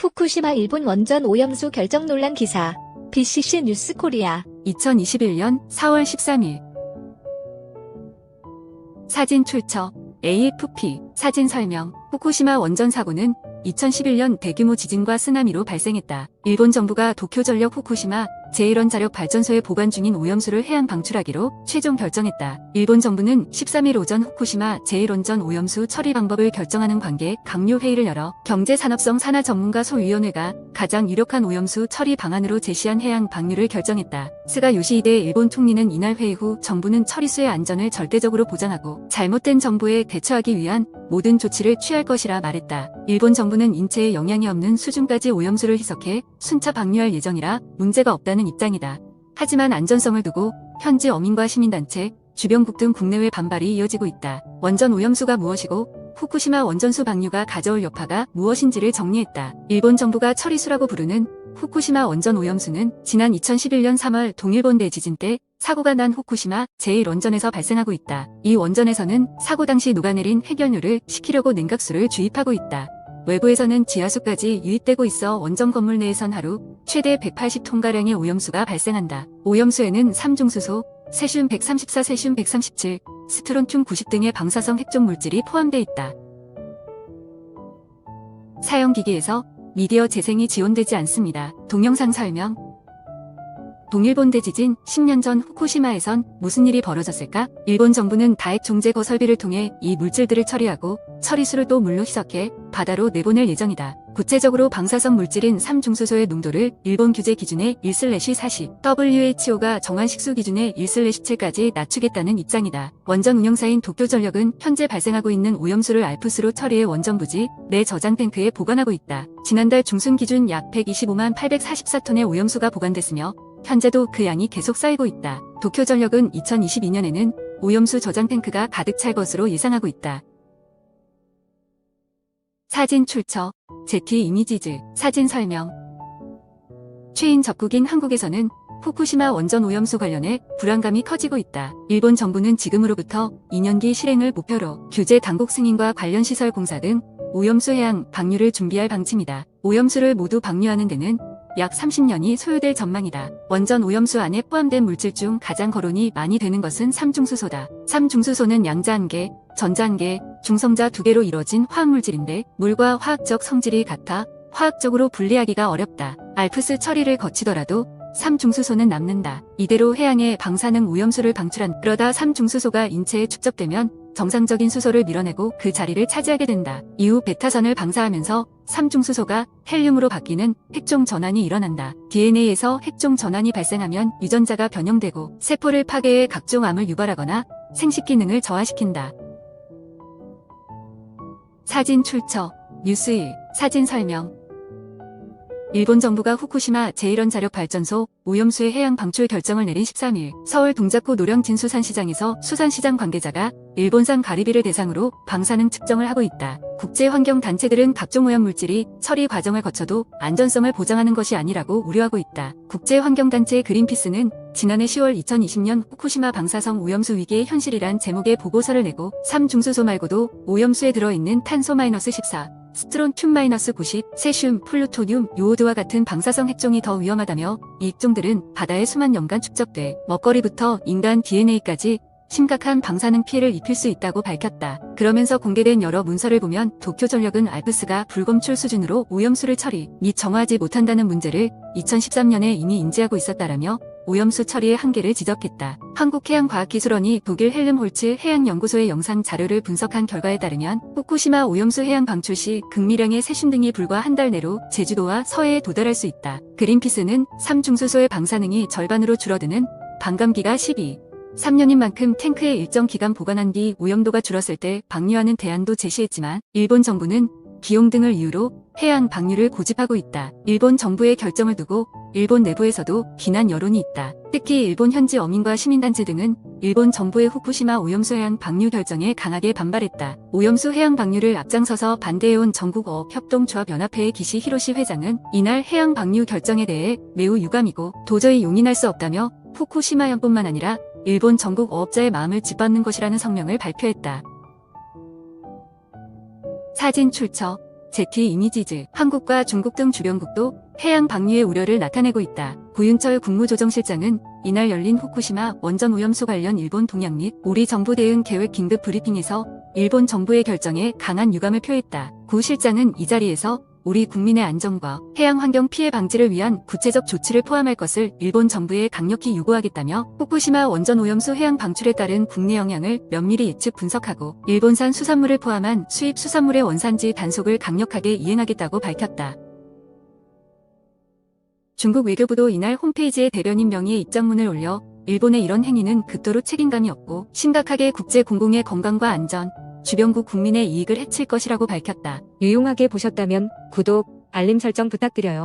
후쿠시마 일본 원전 오염수 결정 논란 기사. BCC 뉴스 코리아. 2021년 4월 13일. 사진 출처 AFP. 사진 설명. 후쿠시마 원전 사고는 2011년 대규모 지진과 쓰나미로 발생했다. 일본 정부가 도쿄전력 후쿠시마 제1원자력 발전소에 보관 중인 오염수를 해양 방출하기로 최종 결정했다. 일본 정부는 13일 오전 후쿠시마 제1원전 오염수 처리 방법을 결정하는 관계 강요 회의를 열어 경제산업성 산하 전문가 소위원회가 가장 유력한 오염수 처리 방안으로 제시한 해양 방류를 결정했다. 스가 요시히데 일본 총리는 이날 회의 후 정부는 처리수의 안전을 절대적으로 보장하고 잘못된 정보에 대처하기 위한 모든 조치를 취할 것이라 말했다. 일본 정부는 인체에 영향이 없는 수준까지 오염수를 희석해 순차 방류할 예정이라 문제가 없다는 입장이다. 하지만 안전성을 두고 현지 어민과 시민단체, 주변국 등 국내외 반발이 이어지고 있다. 원전 오염수가 무엇이고 후쿠시마 원전수 방류가 가져올 여파가 무엇인지를 정리했다. 일본 정부가 처리수라고 부르는 후쿠시마 원전 오염수는 지난 2011년 3월 동일본 대지진 때 사고가 난 후쿠시마 제1원전에서 발생하고 있다. 이 원전에서는 사고 당시 녹아내린 핵연료를 식히려고 냉각수를 주입하고 있다. 외부에서는 지하수까지 유입되고 있어 원전 건물 내에선 하루 최대 180톤가량의 오염수가 발생한다. 오염수에는 삼중수소, 세슘 134, 세슘 137, 스트론튬 90 등의 방사성 핵종 물질이 포함되어 있다. 사용기기에서 미디어 재생이 지원되지 않습니다. 동영상 설명. 동일본 대지진 10년 전 후쿠시마에선 무슨 일이 벌어졌을까? 일본 정부는 다액 종제거 설비를 통해 이 물질들을 처리하고 처리수를 또 물로 희석해 바다로 내보낼 예정이다. 구체적으로 방사성 물질인 삼중수소의 농도를 일본 규제 기준의 1/40, WHO가 정한 식수 기준의 1/7까지 낮추겠다는 입장이다. 원전 운영사인 도쿄전력은 현재 발생하고 있는 오염수를 알프스로 처리해 원전 부지 내 저장 탱크에 보관하고 있다. 지난달 중순 기준 약 125만 844톤의 오염수가 보관됐으며 현재도 그 양이 계속 쌓이고 있다. 도쿄전력은 2022년에는 오염수 저장 탱크가 가득 찰 것으로 예상하고 있다. 사진 출처 제티 이미지즈. 사진 설명. 최인 적국인 한국에서는 후쿠시마 원전 오염수 관련해 불안감이 커지고 있다. 일본 정부는 지금으로부터 2년기 실행을 목표로 규제 당국 승인과 관련 시설 공사 등 오염수 해양 방류를 준비할 방침이다. 오염수를 모두 방류하는 데는 약 30년이 소요될 전망이다. 원전 오염수 안에 포함된 물질 중 가장 거론이 많이 되는 것은 삼중수소다. 삼중수소는 양자 1개, 전자 1개, 중성자 2개로 이루어진 화학물질인데 물과 화학적 성질이 같아 화학적으로 분리하기가 어렵다. 알프스 처리를 거치더라도 삼중수소는 남는다. 이대로 해양에 방사능 오염수를 방출한 그러다 삼중수소가 인체에 축적되면 정상적인 수소를 밀어내고 그 자리를 차지하게 된다. 이후 베타선을 방사하면서 삼중수소가 헬륨으로 바뀌는 핵종 전환이 일어난다. DNA에서 핵종 전환이 발생하면 유전자가 변형되고 세포를 파괴해 각종 암을 유발하거나 생식 기능을 저하시킨다. 사진 출처 뉴스1. 사진 설명. 일본 정부가 후쿠시마 제1원자력 발전소 오염수의 해양 방출 결정을 내린 13일 서울 동작구 노령 진수산시장에서 수산시장 관계자가 일본산 가리비를 대상으로 방사능 측정을 하고 있다. 국제환경단체들은 각종 오염물질이 처리 과정을 거쳐도 안전성을 보장하는 것이 아니라고 우려하고 있다. 국제환경단체 그린피스는 지난해 10월 2020년 후쿠시마 방사성 오염수 위기의 현실이란 제목의 보고서를 내고 삼중수소 말고도 오염수에 들어있는 탄소-14, 스트론튬-90, 세슘, 플루토늄, 요오드와 같은 방사성 핵종이 더 위험하다며 이 핵종들은 바다에 수만 년간 축적돼 먹거리부터 인간 DNA까지 심각한 방사능 피해를 입힐 수 있다고 밝혔다. 그러면서 공개된 여러 문서를 보면 도쿄전력은 알프스가 불검출 수준으로 오염수를 처리 및 정화하지 못한다는 문제를 2013년에 이미 인지하고 있었다라며 오염수 처리의 한계를 지적했다. 한국해양과학기술원이 독일 헬름홀츠 해양연구소의 영상 자료를 분석한 결과에 따르면 후쿠시마 오염수 해양 방출 시 극미량의 세슘 등이 불과 한 달 내로 제주도와 서해에 도달할 수 있다. 그린피스는 삼중수소의 방사능이 절반으로 줄어드는 반감기가 3년인 만큼 탱크에 일정 기간 보관한 뒤 오염도가 줄었을 때 방류하는 대안도 제시했지만 일본 정부는 비용 등을 이유로 해양 방류를 고집하고 있다. 일본 정부의 결정을 두고 일본 내부에서도 비난 여론이 있다. 특히 일본 현지 어민과 시민단체 등은 일본 정부의 후쿠시마 오염수 해양 방류 결정에 강하게 반발했다. 오염수 해양 방류를 앞장서서 반대해온 전국어업협동조합연합회의 기시 히로시 회장은 이날 해양 방류 결정에 대해 매우 유감이고 도저히 용인할 수 없다며 후쿠시마현뿐만 아니라 일본 전국 어업자의 마음을 짓밟는 것이라는 성명을 발표했다. 사진 출처 제티 이미지즈, 한국과 중국 등 주변국도 해양 방류의 우려를 나타내고 있다. 고윤철 국무조정실장은 이날 열린 후쿠시마 원전 오염수 관련 일본 동향 및 우리 정부 대응 계획 긴급 브리핑에서 일본 정부의 결정에 강한 유감을 표했다. 구 실장은 이 자리에서 우리 국민의 안전과 해양 환경 피해 방지를 위한 구체적 조치를 포함할 것을 일본 정부에 강력히 요구하겠다며 후쿠시마 원전 오염수 해양 방출에 따른 국내 영향을 면밀히 예측 분석하고 일본산 수산물을 포함한 수입 수산물의 원산지 단속을 강력하게 이행하겠다고 밝혔다. 중국 외교부도 이날 홈페이지에 대변인 명의의 입장문을 올려 일본의 이런 행위는 극도로 책임감이 없고 심각하게 국제 공공의 건강과 안전, 주변국 국민의 이익을 해칠 것이라고 밝혔다. 유용하게 보셨다면 구독, 알림 설정 부탁드려요.